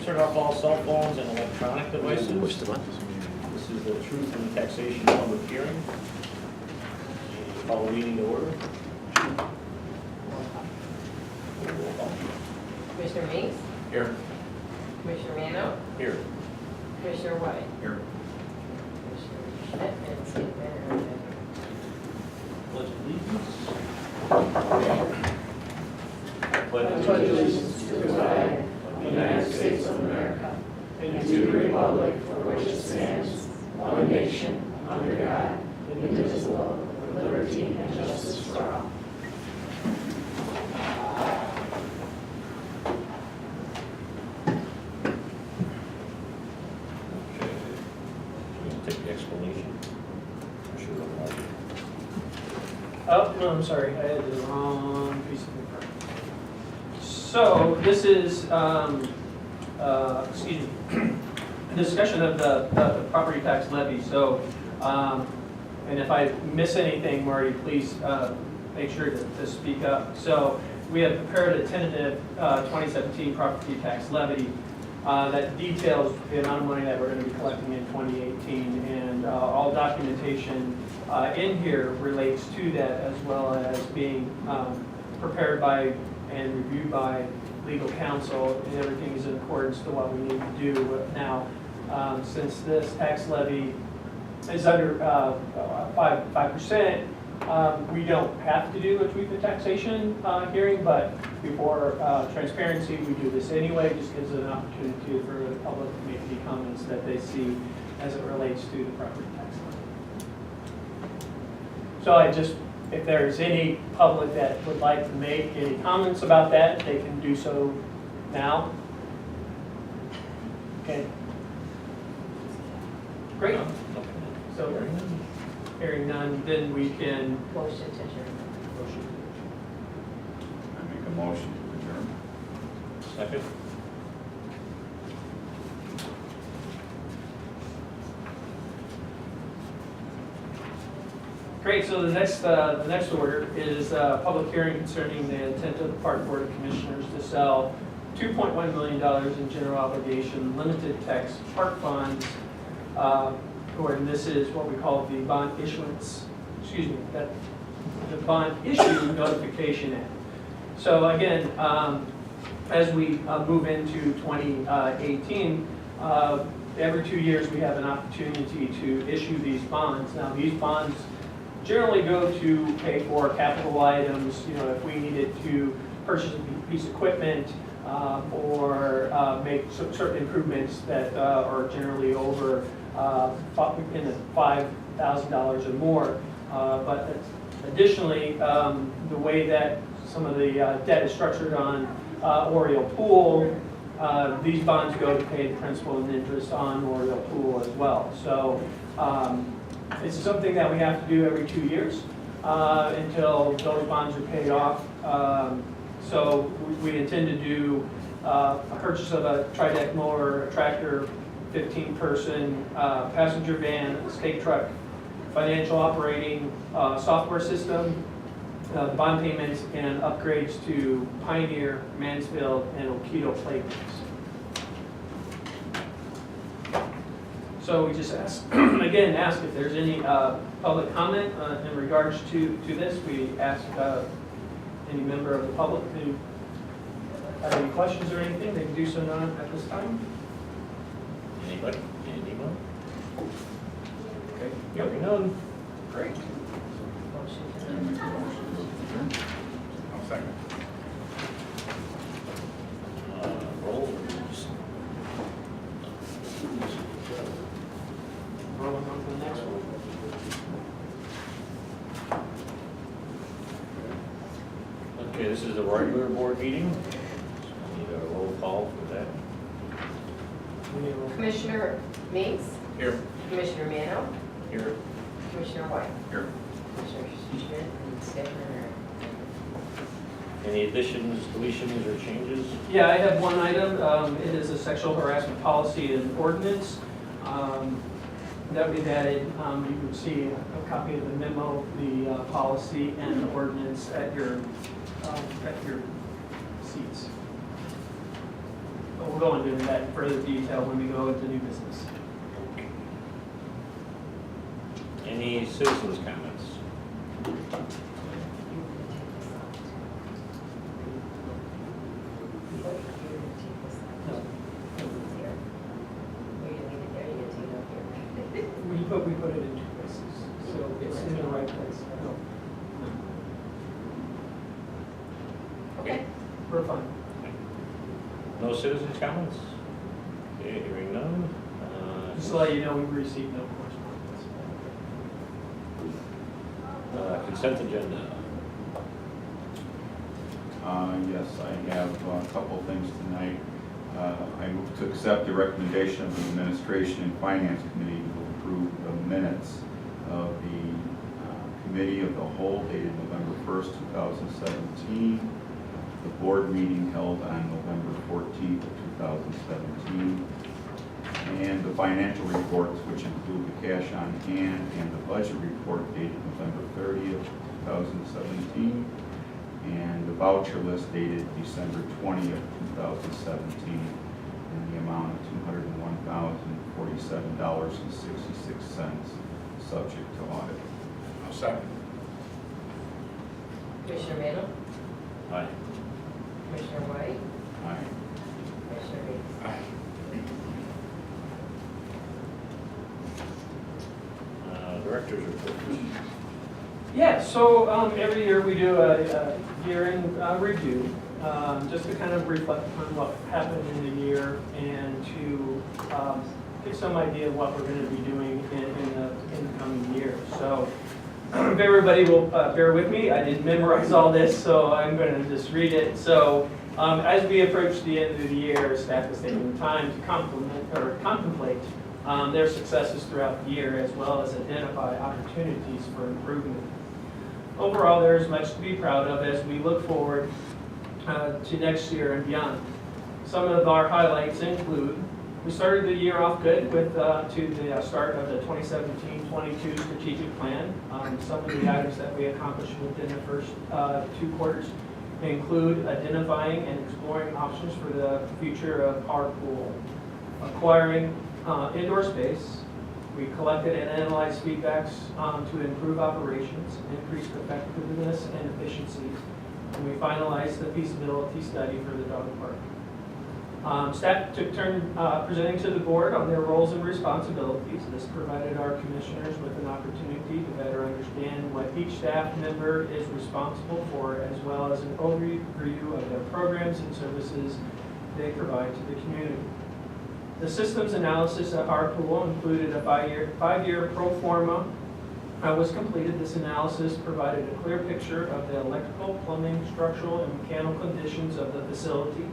turn off all cell phones and electronic devices. Push the button. This is the truth in taxation public hearing. Call the meeting to order. Roll call. Commissioner Meeks, Here. Commissioner Mano, Here. Commissioner White, Here. Commissioner Schmidt, and State Senator. Pledge allegiance. Pledge allegiance to the flag of the United States of America and to the republic for which it stands, one nation, under God, indivisible, with liberty and justice for all. Okay. We're going to take the explanation. I should have done Oh, no, I'm sorry, I had the wrong piece of paper. So this is, excuse me, a discussion of the property tax levy. So, and if I miss anything, Marty, please make sure to speak up. So we have prepared a tentative 2017 property tax levy that details the amount of money that we're going to be collecting in 2018, and all documentation in here relates to that, as well as being prepared by and reviewed by legal counsel, and everything is in accordance to what we need to do now. Since this tax levy is under 5%, we don't have to do a truth in taxation hearing, but before transparency, we do this anyway. It just gives an opportunity for the public to make any comments that they see as it relates to the property tax levy. So if there's any public that would like to make any comments about that, they can do so now. Okay. Great. it. So hearing none, then we can Motion to adjourn. I make a motion to adjourn. Second. Great, so the next order is a public hearing concerning the intent of the Park Board of Commissioners to sell $2.1 million in general obligation limited tax park bonds, and this is what we call the bond issuance, the Bond Issue Notification Act. So again, as we move into 2018, every 2 years we have an opportunity to issue these bonds. Now these bonds generally go to pay for capital items, if we needed to purchase a piece of equipment or make certain improvements that are generally over in the $5,000 or more. But additionally, the way that some of the debt is structured on Oriole Pool, these bonds go to pay the principal and interest on Oriole Pool as well. So it's something that we have to do every 2 years until those bonds are paid off. So we intend to do a purchase of a tri-deck mower, a tractor, 15-person passenger van, a skate truck, financial operating software system, bond payments, and upgrades to Pioneer, Mansfield, and Okido playgrounds. So we just ask if there's any public comment in regards to this. We ask any member of the public who have any questions or anything, they can do so now at this time. Anybody? Anyone? Okay. Yep. Hearing none. Great. Motion to I make a motion to adjourn. I'll second. Roll. Rolling on to the next one. Okay, this is the regular board meeting. So we need a roll call for that. Commissioner Meeks, Here. Commissioner Mano, Here. Commissioner White, Here. Commissioner Schmidt, and State Senator. Any additions, deletions, or changes? Yeah, I have one item. It is a sexual harassment policy and ordinance that we've added. You can see a copy of the memo, the policy and the ordinance at your seats. we'll go into that in further detail when we go into new business. Any citizens' comments? We put it in two places, so it's in the right place. No, Okay. we're fine. No citizens' comments? Okay, hearing none. Just to let you know, we received no correspondence. Consent agenda. Yes, I have a couple of things tonight. I move to accept the recommendation of the Administration and Finance Committee to approve the minutes of the Committee of the Whole dated November 1st, 2017, the board meeting held on November 14th of 2017, and the financial reports, which include the cash on hand and the budget report dated November 30th, 2017, and the voucher list dated December 20th, 2017, in the amount of $201,047.66, subject to audit. I'll second. Commissioner Randall? Aye. Commissioner White? Aye. Commissioner Reese? Aye. Director's report. Yeah, so every year we do a year-end review, just to kind of reflect on what happened in the year and to get some idea of what we're going to be doing in the coming year. So if everybody will bear with me, I didn't memorize all this, so I'm going to just read it. So as we approach the end of the year, staff is taking the time to contemplate their successes throughout the year, as well as identify opportunities for improvement. Overall, there is much to be proud of as we look forward to next year and beyond. Some of our highlights include, we started the year off good with to the start of the 2017-22 strategic plan. Some of the items that we accomplished within the first 2 quarters include identifying and exploring options for the future of our pool, acquiring indoor space. We collected and analyzed feedbacks to improve operations, increase effectiveness and efficiency, and we finalized the feasibility study for the dog park. Staff took turn presenting to the board on their roles and responsibilities. This provided our commissioners with an opportunity to better understand what each staff member is responsible for, as well as an overview of their programs and services they provide to the community. The systems analysis at our pool included a five-year pro forma was completed. This analysis provided a clear picture of the electrical, plumbing, structural, and mechanical conditions of the facility.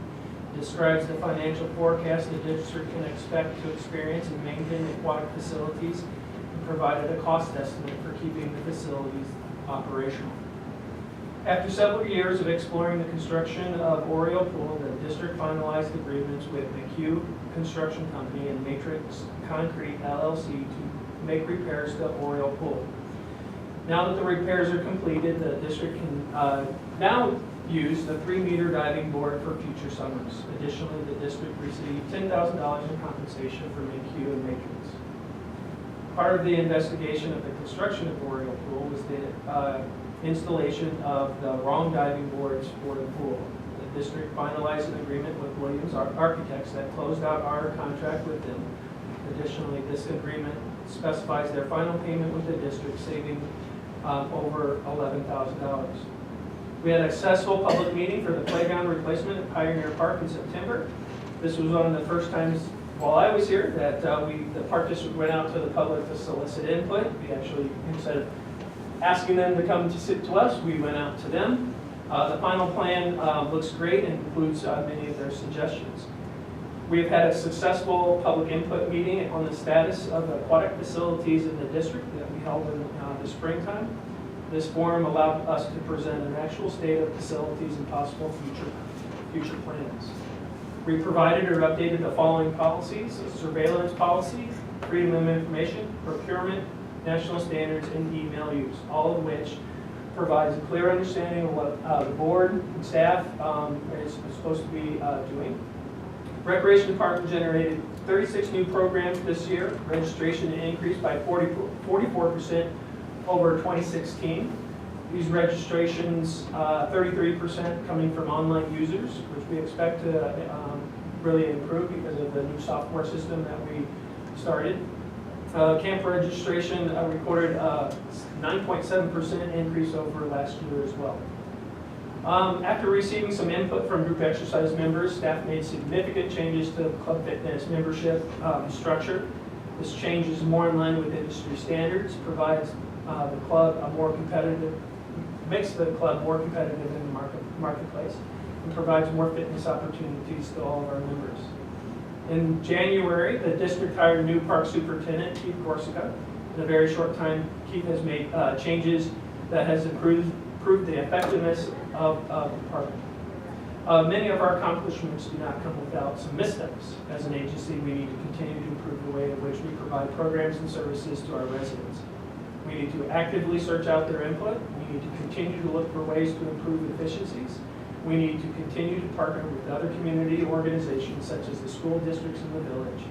It describes the financial forecast the district can expect to experience and maintain aquatic facilities, and provided a cost estimate for keeping the facilities operational. After several years of exploring the construction of Oriole Pool, the district finalized agreements with McHugh Construction Company and Matrix Concrete LLC to make repairs to Oriole Pool. Now that the repairs are completed, the district can now use the 3-meter diving board for future summers. Additionally, the district received $10,000 in compensation for McHugh and Matrix. Part of the investigation of the construction of Oriole Pool was the installation of the wrong diving boards for the pool. The district finalized an agreement with Williams Architects that closed out our contract with them. Additionally, this agreement specifies their final payment with the district, saving over $11,000. We had a successful public meeting for the playground replacement at Pioneer Park in September. This was one of the first times while I was here that the park district went out to the public to solicit input. We actually, instead of asking them to come to sit to us, we went out to them. The final plan looks great and includes many of their suggestions. We have had a successful public input meeting on the status of the aquatic facilities in the district that we held in the springtime. This forum allowed us to present an actual state of facilities and possible future plans. We provided or updated the following policies: a surveillance policy, freedom of information, procurement, national standards, and email use, all of which provides a clear understanding of what the board and staff is supposed to be doing. Recreation Department generated 36 new programs this year. Registration increased by 44% over 2016. These registrations, 33% coming from online users, which we expect to really improve because of the new software system that we started. Camp registration recorded a 9.7% increase over last year as well. After receiving some input from group exercise members, staff made significant changes to Club Fitness membership structure. This change is more in line with industry standards, provides the club a more competitive, makes the club more competitive in the marketplace, and provides more fitness opportunities to all of our members. In January, the district hired a new park superintendent, Keith Corsica. In a very short time, Keith has made changes that has improved the effectiveness of the department. Many of our accomplishments do not come without some missteps. As an agency, we need to continue to improve the way in which we provide programs and services to our residents. We need to actively search out their input. We need to continue to look for ways to improve efficiencies. We need to continue to partner with other community organizations such as the school districts in the village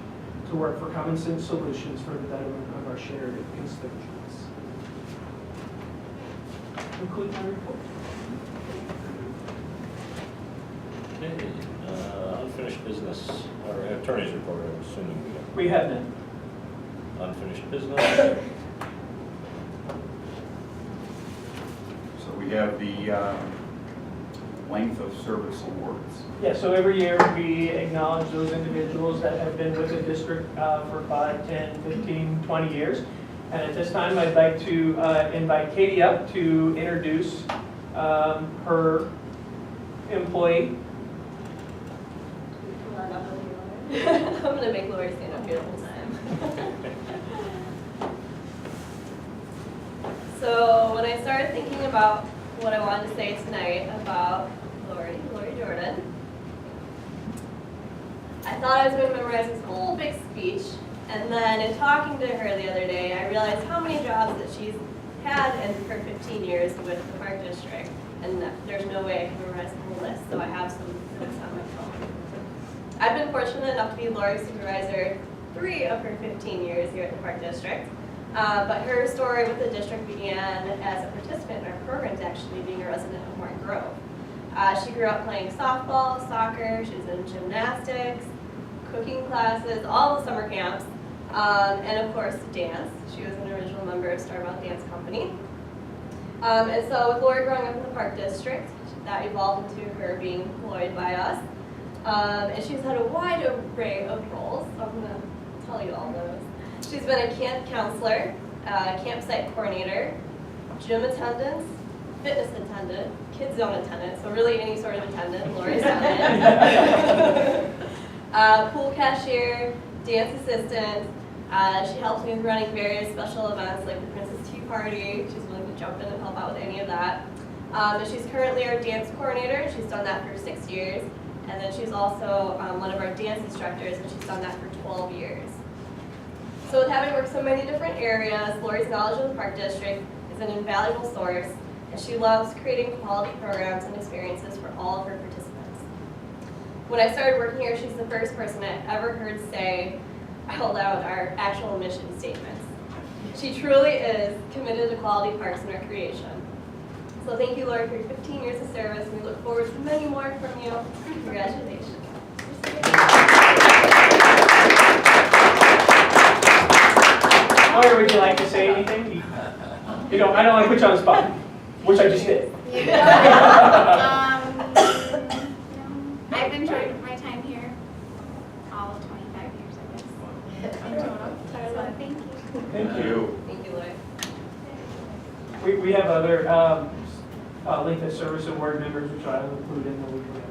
to work for common sense solutions for the betterment of our shared constituents. Conclude my report. Okay, unfinished business, or attorney's report, I'm assuming we We have none. have unfinished business. So we have the length of service awards. Yeah, so every year we acknowledge those individuals that have been with the district for 5, 10, 15, 20 years. And at this time, I'd like to invite Katie up to introduce her employee. I'm going to make Lori stand up here the whole time. So when I started thinking about what I wanted to say tonight about Lori Jordan, I thought I was going to memorize this whole big speech, and then in talking to her the other day, I realized how many jobs that she's had in her 15 years with the Park District, and there's no way I can memorize the whole list, so I have some notes on my phone. I've been fortunate enough to be Lori's supervisor 3 of her 15 years here at the Park District. But her story with the district began as a participant in our programs, actually being a resident of Morton Grove. She grew up playing softball, soccer, she was in gymnastics, cooking classes, all the summer camps, and of course dance. She was an original member of Starbound Dance Company. And so with Lori growing up in the Park District, that evolved into her being employed by us. And she's had a wide array of roles, so I'm going to tell you all those. She's been a camp counselor, campsite coordinator, gym attendant, fitness attendant, kids zone attendant, so really any sort of attendant, Lori's done it. Pool cashier, dance assistant. She helps me with running various special events like the Princess Tea Party. She's willing to jump in and help out with any of that. And she's currently our dance coordinator. She's done that for 6 years. And then she's also one of our dance instructors, and she's done that for 12 years. So with having worked so many different areas, Lori's knowledge of the Park District is an invaluable source, and she loves creating quality programs and experiences for all of her participants. When I started working here, she's the first person I ever heard say out loud our actual mission statements. She truly is committed to quality parks and recreation. So thank you, Lori, for your 15 years of service. We look forward to many more from you. Congratulations. Lori, would you like to say anything? You know, I don't want to put you on the spot, which I just did. I've enjoyed my time here, all of 25 years, I guess, in total. So thank you. Thank you. Thank you, Lori. We have other length of service award members, which I will include in the weekly.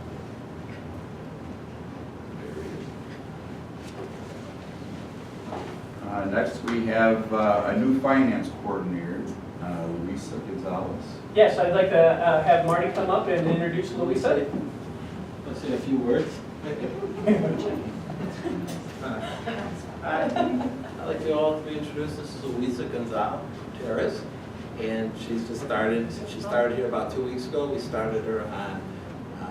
Next, we have a new finance coordinator, Lisa Gonzalez. Yes, I'd like to have Marty come up and introduce Louisa. Let's say a few words. I'd like you all to be introduced. This is Louisa Gonzalez, and she's just started. She started here about 2 weeks ago. We started her on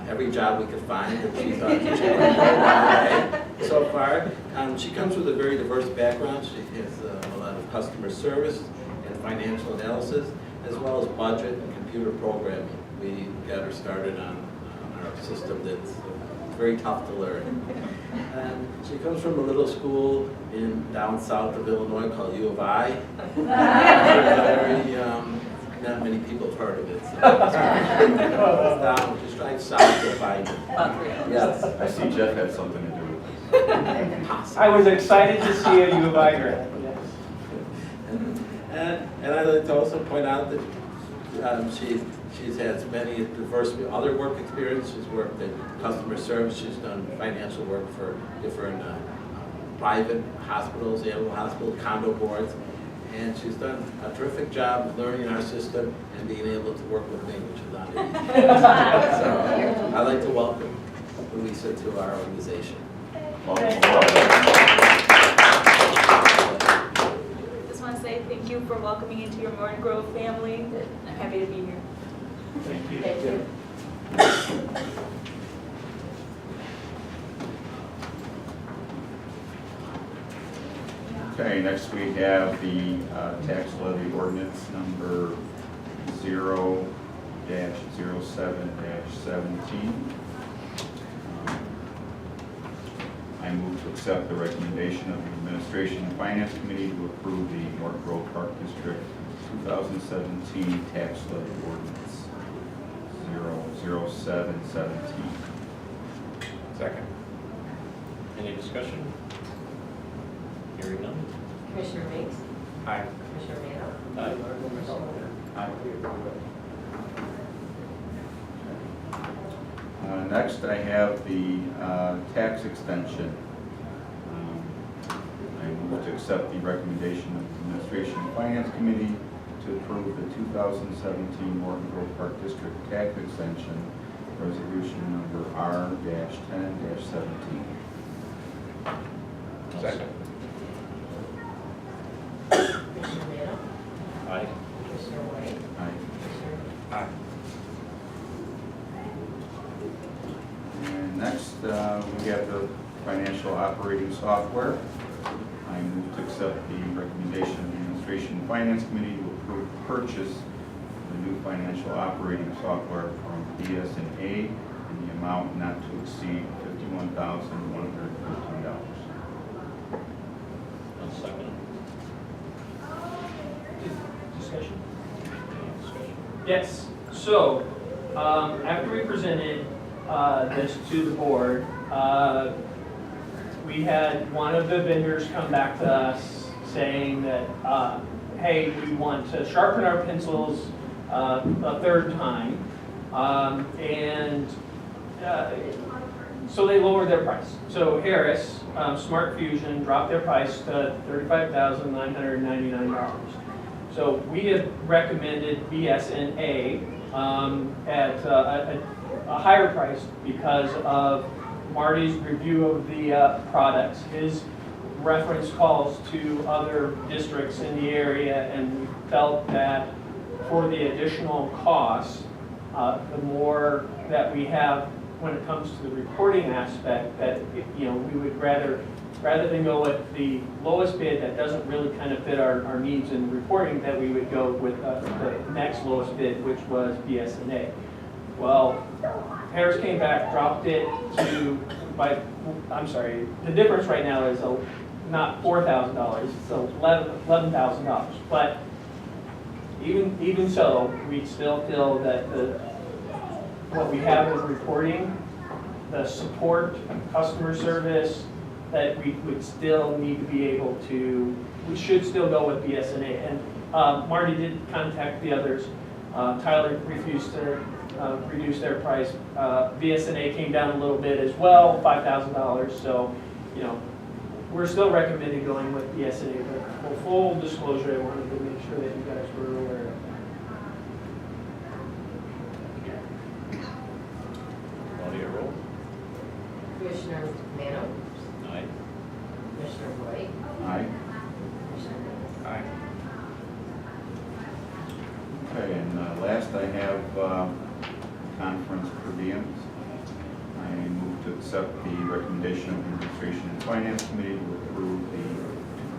every job we could find, and she thought she went a long way so far. She comes with a very diverse background. She has a lot of customer service and financial analysis, as well as budget and computer programming. We got her started on our system that's very tough to learn. And she comes from a little school down south of Illinois called U of I. Very, not many people have heard of it. So just drive south to find it. Yes. I see Jeff had something to do with this. I was excited to see a U of I grad. Yes. And I'd like to also point out that she's had many diverse other work experiences. She's worked in customer service. She's done financial work for different private hospitals, animal hospitals, condo boards. And she's done a terrific job learning our system and being able to work with me, which is not easy. So I'd like to welcome Louisa to our organization. Just want to say thank you for welcoming me into your Morton Grove family. I'm happy to be here. Thank you. Thank you. Okay, next we have the tax levy ordinance number 0-07-17. I move to accept the recommendation of the Administration and Finance Committee to approve the Morton Grove Park District 2017 tax levy ordinance 0-07-17. Second. Any discussion? Hearing none? Commissioner Meeks? Aye. Commissioner Randall? Aye. Commissioner Walter? Next, I have the tax extension. I move to accept the recommendation of the Administration and Finance Committee to approve the 2017 Morton Grove Park District tax extension, resolution number R-10-17. Second. Commissioner Randall? Aye. Commissioner White? Aye. Commissioner Aye. And next, we have the financial operating software. I move to accept the recommendation of the Administration and Finance Committee to approve purchase of the new financial operating software from BS&A in the amount not to exceed $51,115. One second. Discussion? Any discussion? Yes, so, after we presented this to the board, we had one of the vendors come back to us saying that, hey, we want to sharpen our pencils a third time. So they lowered their price. So Harris, Smart Fusion, dropped their price to $35,999. So we have recommended BS&A at a higher price because of Marty's review of the products. His reference calls to other districts in the area, and we felt that for the additional costs, the more that we have when it comes to the reporting aspect, that we would rather than go with the lowest bid that doesn't really kind of fit our needs in reporting, that we would go with the next lowest bid, which was BS&A. Well, Harris came back, dropped it to the difference right now is not $4,000, it's $11,000. But even so, we still feel that what we have is reporting, the support, customer service, that we would still need to be able to, we should still go with BS&A. And Marty did contact the others. Tyler refused to reduce their price. BS&A came down a little bit as well, $5,000. So, we're still recommending going with BS&A, but for full disclosure, I wanted to make sure that you guys were aware of that. Audio roll. Commissioner Randall? Aye. Commissioner White? Aye. Commissioner Meeks? Aye. Okay, and last I have conference per diems. Administration and Finance Committee to approve the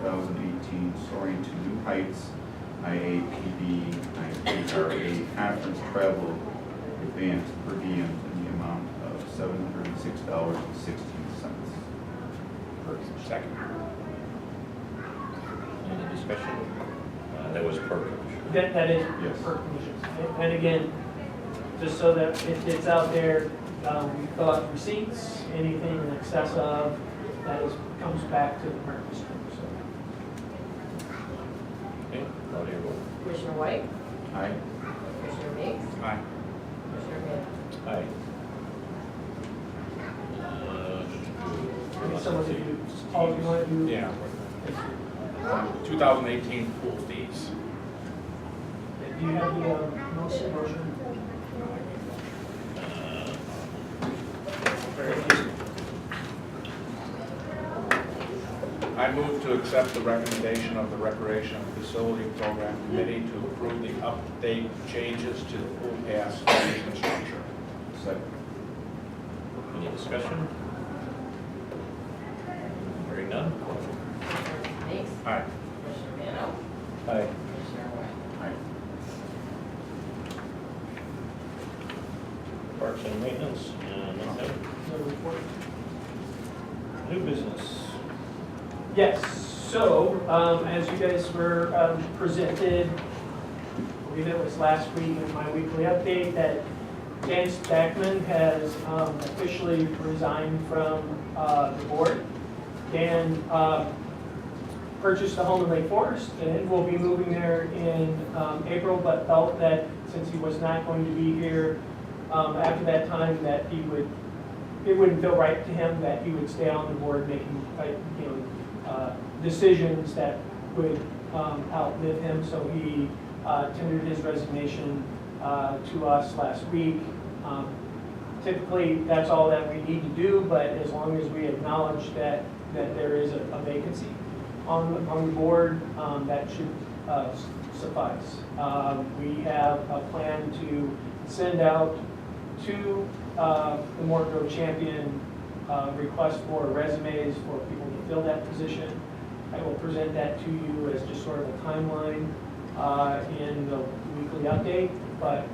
2018 Soaring to New Heights IAPD IPRA Conference Travel Advance per diem in the amount of $706.16. Second. Any discussion? That was per commissioner. That is Yes. per commission. And again, just so that it's out there, we fill out receipts, anything in excess of, comes back to the park district, so. Okay, call your vote. Commissioner White? Aye. Commissioner Meeks? Aye. Commissioner Rea? Aye. Maybe someone that you, Paul, you want to do? Yeah. 2018 pool fees. Do you have the motion? I move to accept the recommendation of the Recreation and Facility Program Committee to approve the update changes to the pool pass payment structure. Second. Any discussion? Hearing none? Commissioner Meeks? Aye. Commissioner Randall? Aye. Commissioner White? Aye. Parks and maintenance, nothing. No report. New business. Yes, so, as you guys were presented, I believe it was last week in my weekly update, that Dan Stackman has officially resigned from the board. Dan purchased a home in Lake Forest and will be moving there in April, but felt that since he was not going to be here after that time, that it wouldn't feel right to him that he would stay on the board making, decisions that would outlive him. So he tendered his resignation to us last week. Typically, that's all that we need to do, but as long as we acknowledge that there is a vacancy on the board, that should suffice. We have a plan to send out to the Morton champion request for resumes for people to fill that position. I will present that to you as just sort of a timeline in the weekly update. But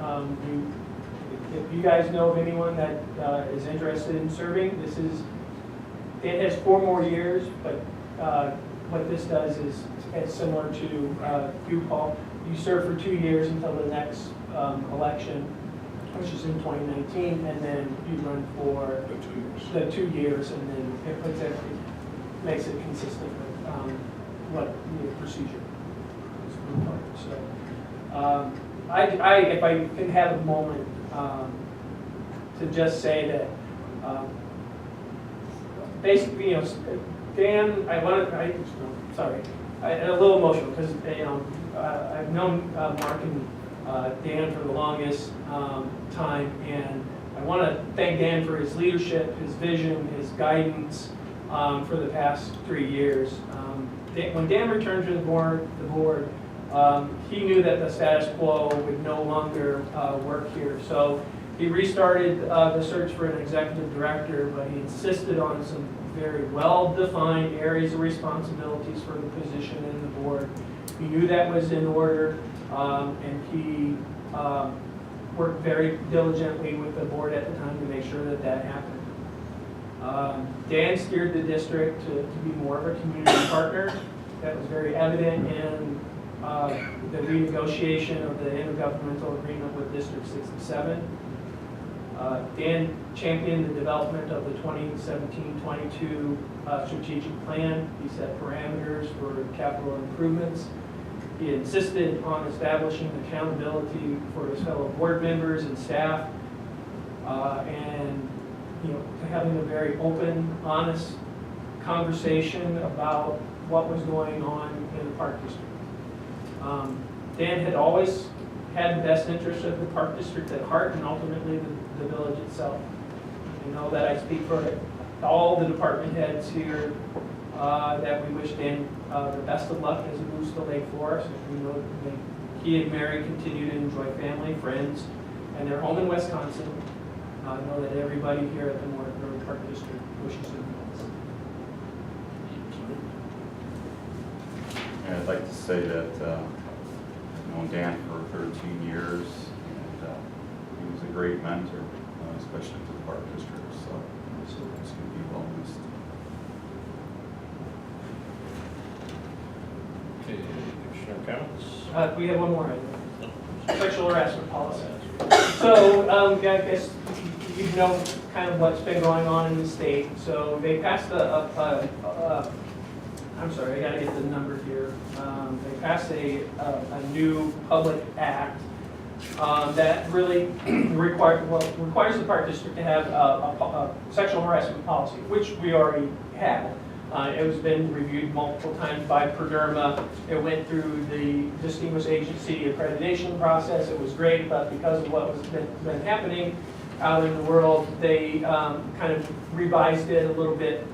if you guys know of anyone that is interested in serving, it has 4 more years, but what this does is it's similar to you, Paul. You serve for 2 years until the next election, which is in 2019, and then you run for the 2 years, and then it makes it consistent with what the procedure is required. So, if I can have a moment to just say that, basically, Dan, I'm a little emotional because I've known Mark and Dan for the longest time, and I want to thank Dan for his leadership, his vision, his guidance for the past 3 years. When Dan returned to the board, he knew that the status quo would no longer work here. So he restarted the search for an executive director, but he insisted on some very well-defined areas of responsibilities for the position in the board. He knew that was in order, and he worked very diligently with the board at the time to make sure that happened. Dan steered the district to be more of a community partner. That was very evident in the renegotiation of the intergovernmental agreement with District 67. Dan championed the development of the 2017-22 strategic plan. He set parameters for capital improvements. He insisted on establishing accountability for his fellow board members and staff, and having a very open, honest conversation about what was going on in the Park District. Dan had always had the best interest of the Park District at heart, and ultimately the village itself. I know that I speak for all the department heads here that we wish Dan the best of luck as he moves to Lake Forest. We know that he and Mary continue to enjoy family, friends, and their home in Wisconsin. I know that everybody here at the Morton Park District wishes him the best. say that I've known Dan for 13 years, and he was a great mentor, especially to the Park District, so it's going to be well missed. Okay, Commissioner comments? We have one more item. Sexual harassment policy. So, I guess you know kind of what's been going on in the state. So they passed I'm sorry, I gotta get the number here. They passed a new public act that really requires the Park District to have a sexual harassment policy, which we already have. It has been reviewed multiple times by PRODERMA. It went through the Distinguished Agency accreditation process. It was great, but because of what was been happening out in the world, they kind of revised it a little bit,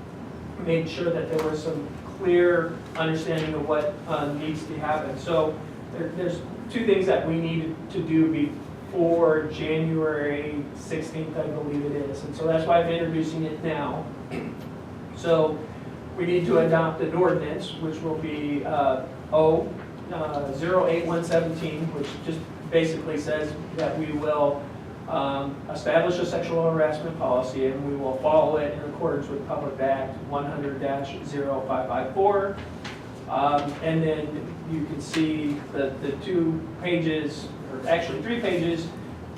made sure that there was some clear understanding of what needs to happen. So there's two things that we needed to do before January 16th, I believe it is. And so that's why I'm introducing it now. So we need to adopt an ordinance, which will be 08117, which just basically says that we will establish a sexual harassment policy, and we will follow it in accordance with Public Act 100-0554. And then you can see the 2 pages, or actually 3 pages,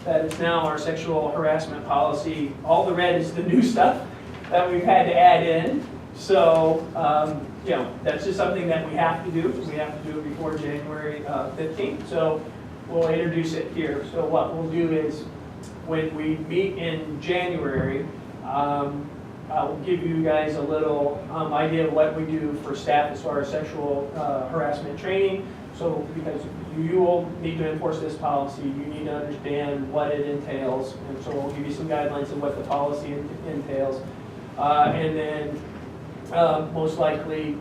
that is now our sexual harassment policy. All the red is the new stuff that we've had to add in. So, you know, that's just something that we have to do. We have to do it before January 15th. So we'll introduce it here. So what we'll do is, when we meet in January, I'll give you guys a little idea of what we do for staff as far as sexual harassment training. So because you will need to enforce this policy, you need to understand what it entails. And so we'll give you some guidelines of what the policy entails. And then most likely,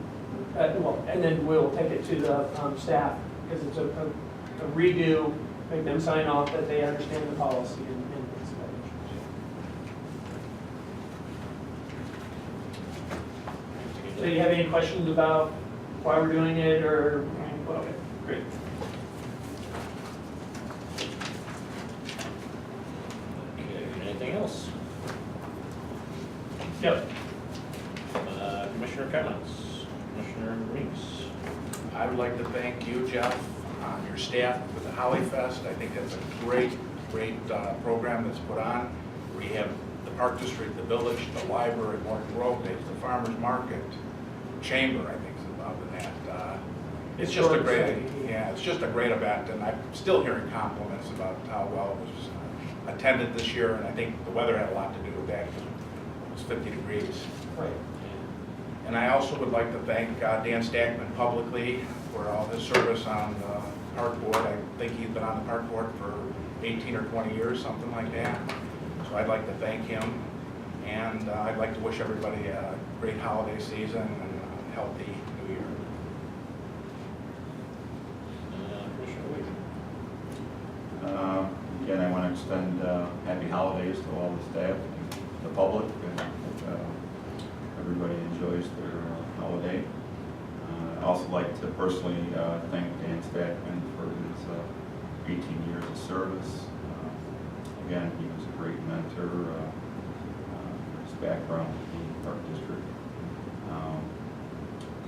and then we'll take it to the staff, because it's a redo, make them sign off that they understand the policy and things of that nature. So do you have any questions about why we're doing it, or, okay, great. Okay, anything else? Yep. Commissioner comments? Commissioner Reese? I would like to thank you, Jeff, your staff with the Holly Fest. I think that's a great program that's put on. We have the Park District, the village, the library, Morton Grove, the farmers market, chamber, I think is involved in that. It's just a great, it's just a great event, and I'm still hearing compliments about how well it was attended this year, and I think the weather had a lot to do with that, because it was 50 degrees. Right. And I also would like to thank Dan Stackman publicly for all his service on the park board. I think he's been on the park board for 18 or 20 years, something like that. So I'd like to thank him, and I'd like to wish everybody a great holiday season and a healthy new year. Commissioner Wade? Again, I want to extend happy holidays to all the staff, the public, and everybody enjoys their holiday. I'd also like to personally thank Dan Stackman for his 18 years of service. Again, he was a great mentor, his background in the Park District.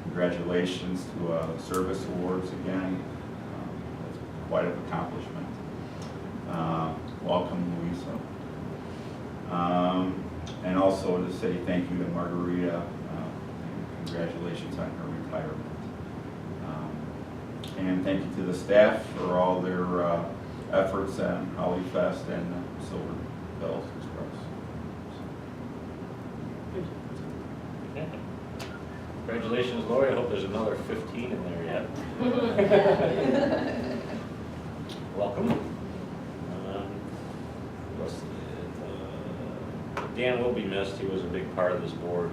Congratulations to Service Awards again. That's quite an accomplishment. Welcome, Louisa. And also to say thank you to Margarita, and congratulations on her retirement. And thank you to the staff for all their efforts on Holly Fest and Silver Bells Express. Congratulations, Lori. I hope there's another 15 in there yet. Welcome. Dan will be missed. He was a big part of this board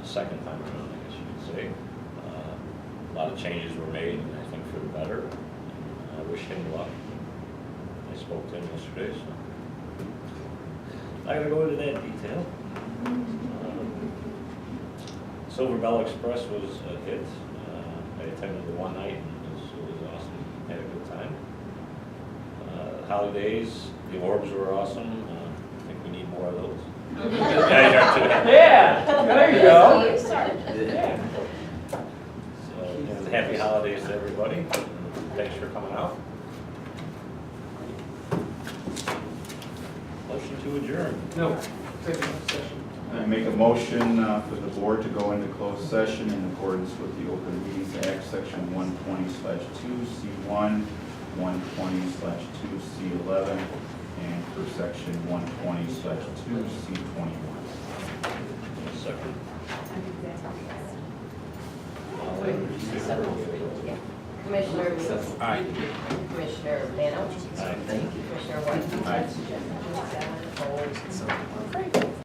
second time around, I guess you could say. A lot of changes were made, and I think for the better. I wish him luck. I spoke to him yesterday, so I'm not going to go into that detail. Silver Bell Express was a hit. I attended the one night and was time. Holidays, the orbs were awesome. I think we need more of those. You guys aren't too happy. Yeah, there you go. Yeah. So, happy holidays to everybody. Thanks for coming out. Motion to adjourn. No, executive session. I make a motion for the board to go into closed session in accordance with the Open Meetings Act, section 120/2C1, 120/2C11, and for section 120/2C21. Second. Commissioner Rea? Aye. Commissioner Nano? Aye. Commissioner White? Aye. Seven, opposed.